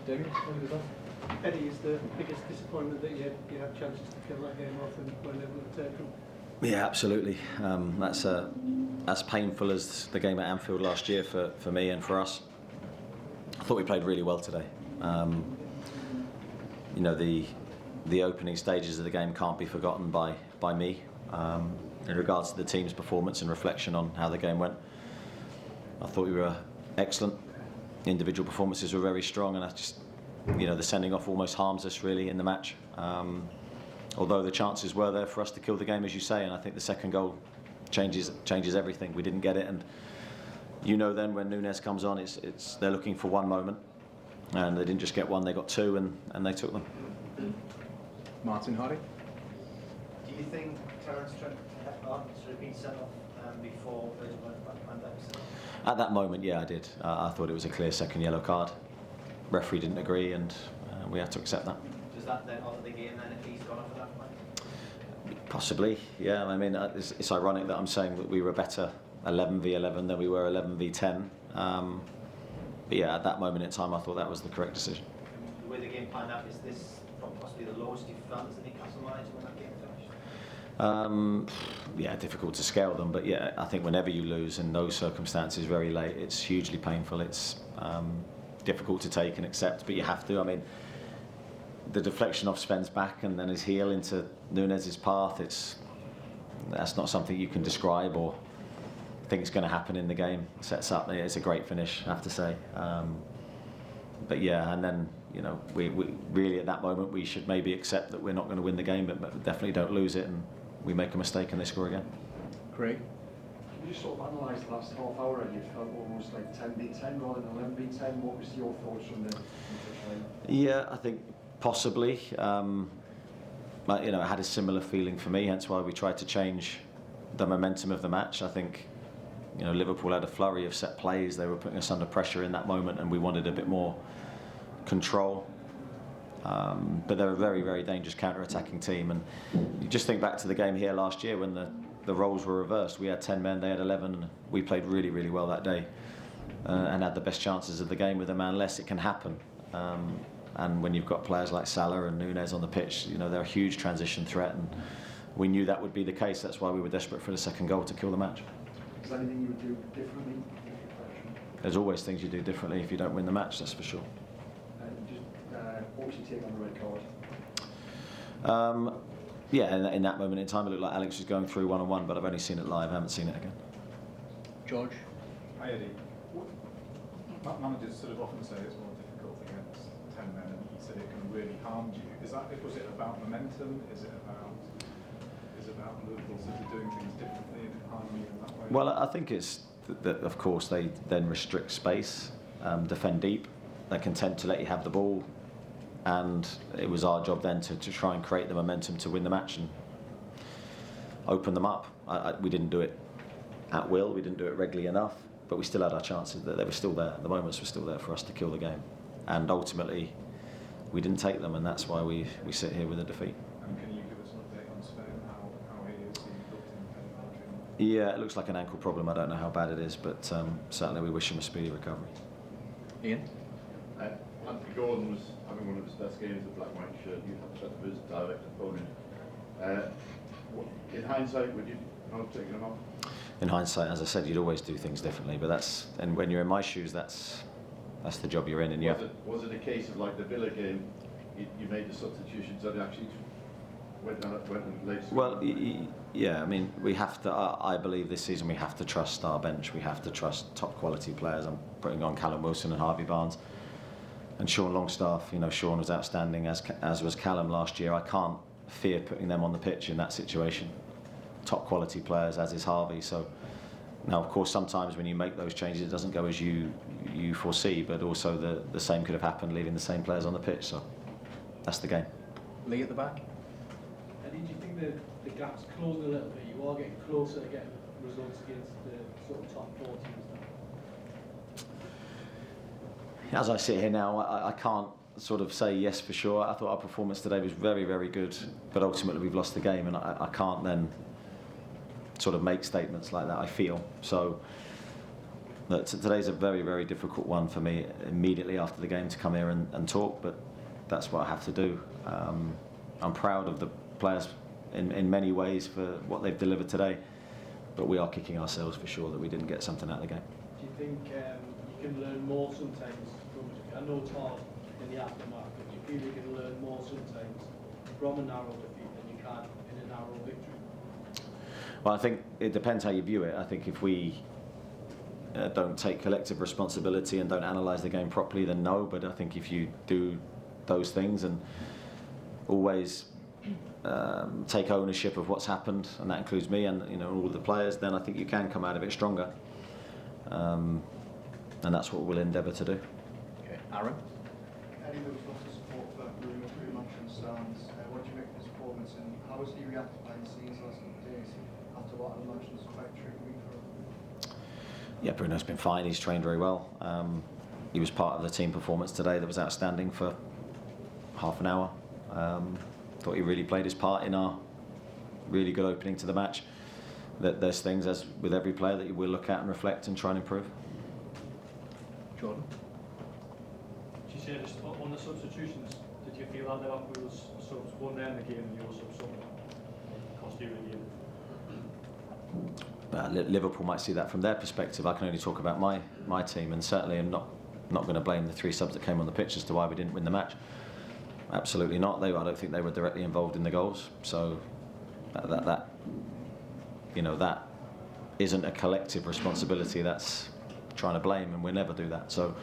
Damien, what was that? Eddie, is the biggest disappointment that you had chances to kill that game off and weren't able to take them? Yeah, absolutely. That's as painful as the game at Anfield last year for me and for us. I thought we played really well today. You know, the opening stages of the game can't be forgotten by me. In regards to the team's performance and reflection on how the game went, I thought we were excellent. Individual performances were very strong, and the sending off almost harms us really in the match. Although the chances were there for us to kill the game, as you say, and I think the second goal changes everything. We didn't get it, and then when Núñez comes on, they're looking for one moment, and they didn't just get one; they got two, and they took them. Martin Hardy. Do you think Terence Trent should have been sent off before Virgil van Dijk? At that moment, yeah, I did. I thought it was a clear second yellow card. Referee didn't agree, and we had to accept that. Does that then alter the game then if he's gone off at that point? Possibly, yeah. I mean, it's ironic that I'm saying that we were better 11v11 than we were 11v10. But yeah, at that moment in time, I thought that was the correct decision. The way the game planned out, is this possibly the lowest you've felt as a Newcastle manager when that game finished? Yeah, difficult to scale them, but yeah, I think whenever you lose in those circumstances very late, it's hugely painful. It's difficult to take and accept, but you have to. I mean, the deflection off Sven's back and then his heel into Núñez's path, that's not something you can describe or think is going to happen in the game. It sets up, it's a great finish, I have to say. But yeah, and then, we really at that moment we should maybe accept that we're not going to win the game, but definitely don't lose it, and we make a mistake and they score again. Craig? Can you just sort of analyse the last half hour, and you felt almost like 10v10 rather than 11v10? What was your thoughts from the touchline? Yeah, I think possibly. It had a similar feeling for me, hence why we tried to change the momentum of the match. I think, Liverpool had a flurry of set plays. They were putting us under pressure in that moment, and we wanted a bit more control. But they're a very, very dangerous counter-attacking team. And you just think back to the game here last year when the roles were reversed. We had 10 men, they had 11, and we played really, really well that day and had the best chances of the game with a man less. It can happen. And when you've got players like Salah and Núñez on the pitch, they're a huge transition threat, and we knew that would be the case. That's why we were desperate for the second goal to kill the match. Is there anything you would do differently? There's always things you do differently if you don't win the match, that's for sure. What was your take on the red card? Yeah, in that moment in time, it looked like Alex was going through one-on-one, but I've only seen it live, I haven't seen it again. George? Hi Eddie. Managers sort of often say it's more difficult against 10 men, and you said it can really harm you. Was it about momentum? Is it about Liverpool sort of doing things differently and harming you in that way? Well, I think it's that of course they then restrict space, defend deep. They're content to let you have the ball, and it was our job then to try and create the momentum to win the match and open them up. We didn't do it at will, we didn't do it regularly enough, but we still had our chances. That they were still there. The moments were still there for us to kill the game, and ultimately we didn't take them, and that's why we sit here with a defeat. And can you give us an update on Sven, how he is? He Yeah, it looks like an ankle problem. I don't know how bad it is, but certainly we wish him a speedy recovery. Ian? Anthony Gordon was having one of his best games with black and white shirt. You have set his direct opponent. In hindsight, would you not have taken him off? In hindsight, as I said, you'd always do things differently, but and when you're in my shoes, that's the job you're in. And was it a case of like the Villa game? You made the substitutions that actually went late. Well, yeah. I mean, we have to. I believe this season we have to trust our bench. We have to trust top quality players. I'm putting on Callum Wilson and Harvey Barnes and Sean Longstaff. Sean was outstanding, as was Callum last year. I can't fear putting them on the pitch in that situation. Top quality players, as is Harvey. So now, of course, sometimes when you make those changes, it doesn't go as you foresee. But also, the same could have happened, leaving the same players on the pitch. So that's the game. Lee at the back. And do you think the gap's closing a little bit? You are getting closer to getting results against the sort of top 4 teams now? As I sit here now, I can't sort of say yes for sure. I thought our performance today was very, very good, but ultimately we've lost the game, and I can't then sort of make statements like that. I feel so. Look, today's a very, very difficult one for me immediately after the game to come here and talk, but that's what I have to do. I'm proud of the players in many ways for what they've delivered today, but we are kicking ourselves for sure that we didn't get something out of the game. Do you think you can learn more sometimes from, I know it's hard in the aftermath, but do you feel you can learn more sometimes from a narrow defeat than you can in a narrow victory? Well, I think it depends how you view it. I think if we don't take collective responsibility and don't analyse the game properly, then no. But I think if you do those things and always take ownership of what's happened, and that includes me and all the players, then I think you can come out of it stronger. And that's what we'll endeavour to do. Okay, Aaron? Eddie, there was lots of support for Bruno pretty much in stands. What do you make of his performance, and how has he reacted behind the scenes the last couple of days after what I imagine is quite a tricky week for him? Yeah, Bruno's been fine. He's trained very well. He was part of the team performance today that was outstanding for half an hour. Thought he really played his part in our really good opening to the match. There's things, as with every player, that you will look at and reflect and try and improve. Jordan? She said just on the substitutions, did you feel that Liverpool's subs won there in the game and your subs cost you the game? Liverpool might see that from their perspective. I can only talk about my team, and certainly I'm not going to blame the 3 subs that came on the pitch as to why we didn't win the match. Absolutely not. I don't think they were directly involved in the goals. So that isn't a collective responsibility. That's trying to blame, and we'll never do that. So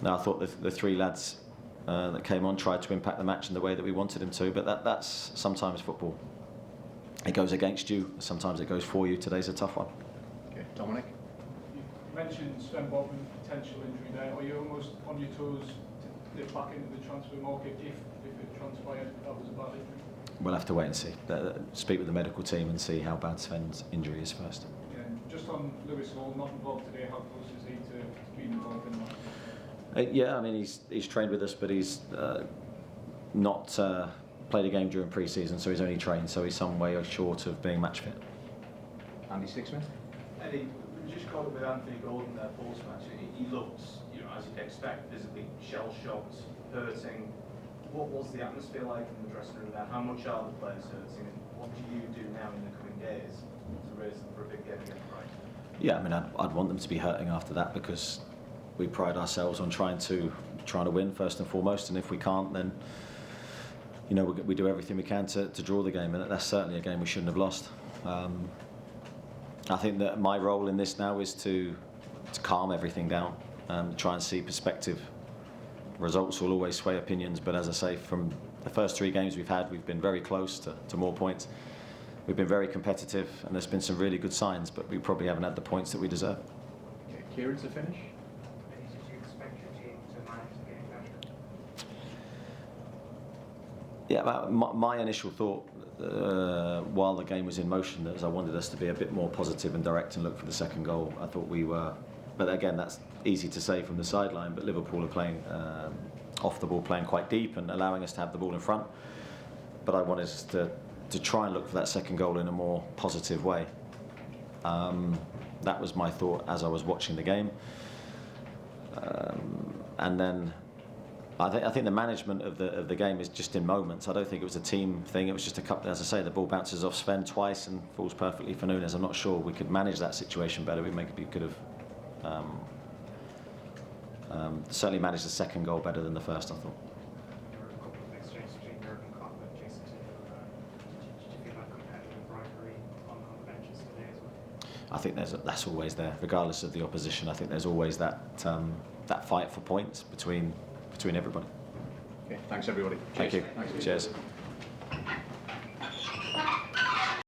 no, I thought the 3 lads that came on tried to impact the match in the way that we wanted them to. But that's sometimes football. It goes against you. Sometimes it goes for you. Today's a tough one. Okay, Dominic? You mentioned Sven Botman, potential injury there. Are you almost on your toes to dip back into the transfer market if it transpired that was a bad injury? We'll have to wait and see. Speak with the medical team and see how bad Sven's injury is first. Yeah, just on Lewis Hall, not involved today, how close is he to being involved in that? Yeah, I mean, he's trained with us, but he's not played a game during pre-season, so he's only trained, so he's some way short of being match fit. Andy Sixsmith? Eddie, we just caught up with Anthony Gordon there post-match. He looked, as you'd expect, visibly shell-shocked, hurting. What was the atmosphere like in the dressing room there? How much are the players hurting, and what do you do now in the coming days to raise them for a big game against Brighton? Yeah, I mean, I'd want them to be hurting after that, because we pride ourselves on trying to win first and foremost, and if we can't, then we do everything we can to draw the game, and that's certainly a game we shouldn't have lost. I think that my role in this now is to calm everything down, try and see perspective. Results will always sway opinions, but as I say, from the first 3 games we've had, we've been very close to more points. We've been very competitive, and there's been some really good signs, but we probably haven't had the points that we deserve. Okay, Kieran to finish? Did you expect your team to manage the game better? Yeah, my initial thought while the game was in motion was I wanted us to be a bit more positive and direct and look for the second goal. I thought we were, but again, that's easy to say from the sideline, but Liverpool are playing off the ball, playing quite deep and allowing us to have the ball in front. But I wanted us to try and look for that second goal in a more positive way. That was my thought as I was watching the game. And then I think the management of the game is just in moments. I don't think it was a team thing. It was just a couple. As I say, the ball bounces off Sven twice and falls perfectly for Nunes. I'm not sure we could manage that situation better. We could have certainly managed the second goal better than the first, I thought. There were a couple of exchanges between Jurgen Klopp and Jason Taylor. Did you feel that competitive rivalry on the benches today as well? I think that's always there, regardless of the opposition. I think there's always that fight for points between everybody. Okay, thanks everybody. Thank you. Thanks. Cheers.